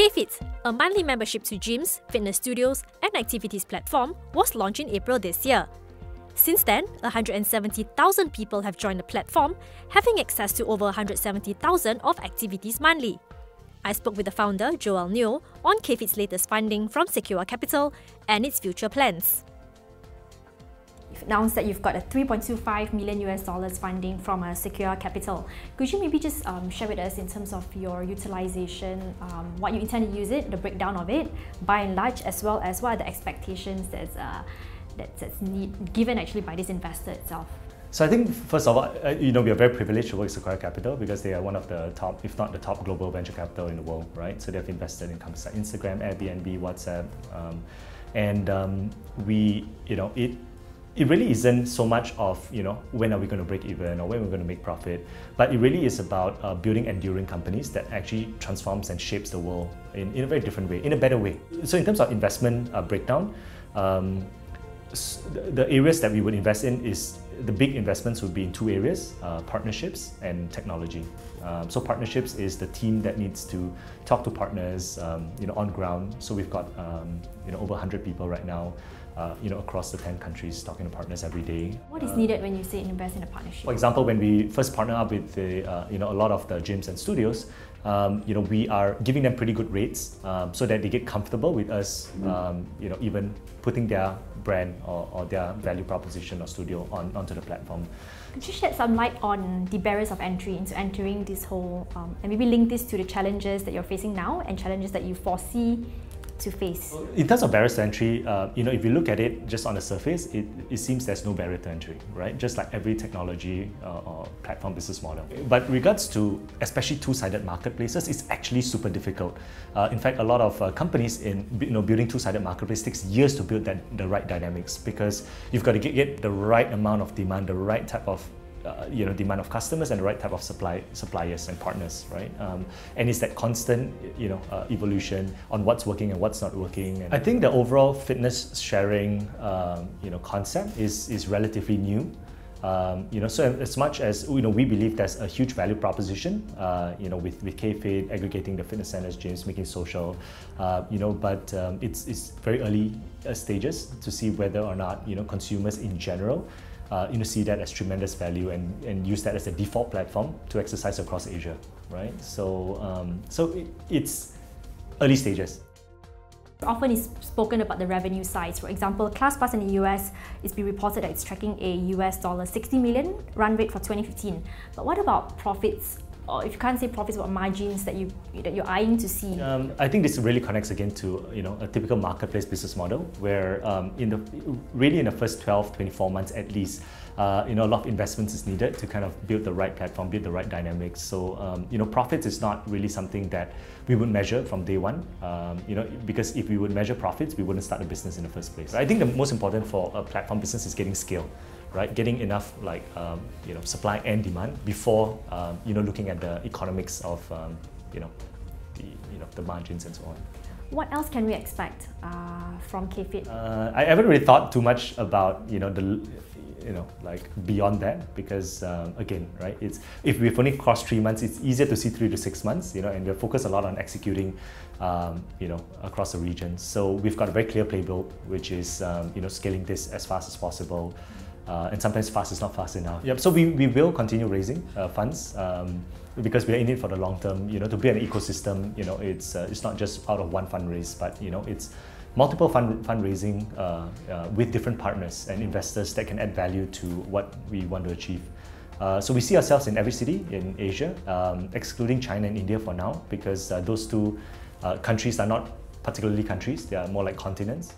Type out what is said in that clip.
KFit, a monthly membership to gyms, fitness studios, and activities platform, was launched in April this year. Since then, 170,000 people have joined the platform, having access to over 170,000 of activities monthly. I spoke with the founder, Joel Neoh, on KFit's latest funding from Secure Capital and its future plans. You've announced that you've got a $3.25 million funding from a Secure Capital. Could you maybe just share with us in terms of your utilization, what you intend to use it, the breakdown of it, by and large, as well as what are the expectations that's given actually by this investor itself? So I think, first of all, we are very privileged to work with Secure Capital because they are one of the top, if not the top global venture capital in the world, right? So they've invested in companies like Instagram, Airbnb, WhatsApp, it really isn't so much of, when are we going to break even or when we're going to make profit, but it really is about building enduring companies that actually transforms and shapes the world in a very different way, in a better way. So in terms of investment breakdown, the areas that we would invest in is, the big investments would be in two areas, partnerships and technology. So partnerships is the team that needs to talk to partners, on ground. So we've got, over 100 people right now, across the 10 countries talking to partners every day. What is needed when you say invest in a partnership? For example, when we first partner up with a lot of the gyms and studios, we are giving them pretty good rates so that they get comfortable with us, even putting their brand or their value proposition or studio onto the platform. Could you shed some light on the barriers of entry into entering this whole, and maybe link this to the challenges that you're facing now and challenges that you foresee to face? In terms of barriers to entry, if you look at it just on the surface, it seems there's no barrier to entry, right? Just like every technology or platform business model. But regards to especially two-sided marketplaces, it's actually super difficult. In fact, a lot of companies in building two-sided marketplace takes years to build the right dynamics, because you've got to get the right amount of demand, the right type of demand of customers and the right type of suppliers and partners, right? And it's that constant, evolution on what's working and what's not working. And I think the overall fitness sharing, concept is relatively new. So as much as we believe there's a huge value proposition, with KFit aggregating the fitness centers, gyms, making social, but it's very early stages to see whether or not consumers in general see that as tremendous value and use that as a default platform to exercise across Asia, right? So, it's early stages. Often is spoken about the revenue size. For example, ClassPass in the US, it's been reported that it's tracking a $60 million run rate for 2015. But what about profits? Or if you can't say profits, what margins that you're eyeing to see? I think this really connects again to a typical marketplace business model, where in the first 12, 24 months at least, a lot of investments is needed to kind of build the right platform, build the right dynamics. So profits is not really something that we would measure from day one, because if we would measure profits, we wouldn't start a business in the first place. I think the most important for a platform business is getting scale. Right, getting enough supply and demand before looking at the economics of the margins and so on. What else can we expect from KFit? I haven't really thought too much about beyond that, because again, right, it's if we've only crossed 3 months, it's easier to see 3 to 6 months, and we're focused a lot on executing across the region. So we've got a very clear playbook, which is scaling this as fast as possible. And sometimes fast is not fast enough. Yep. So we will continue raising funds because we are in it for the long term. To build an ecosystem, it's not just out of one fundraise, but it's multiple fundraising with different partners and investors that can add value to what we want to achieve. So we see ourselves in every city in Asia, excluding China and India for now, because those two countries are not particularly countries; they are more like continents.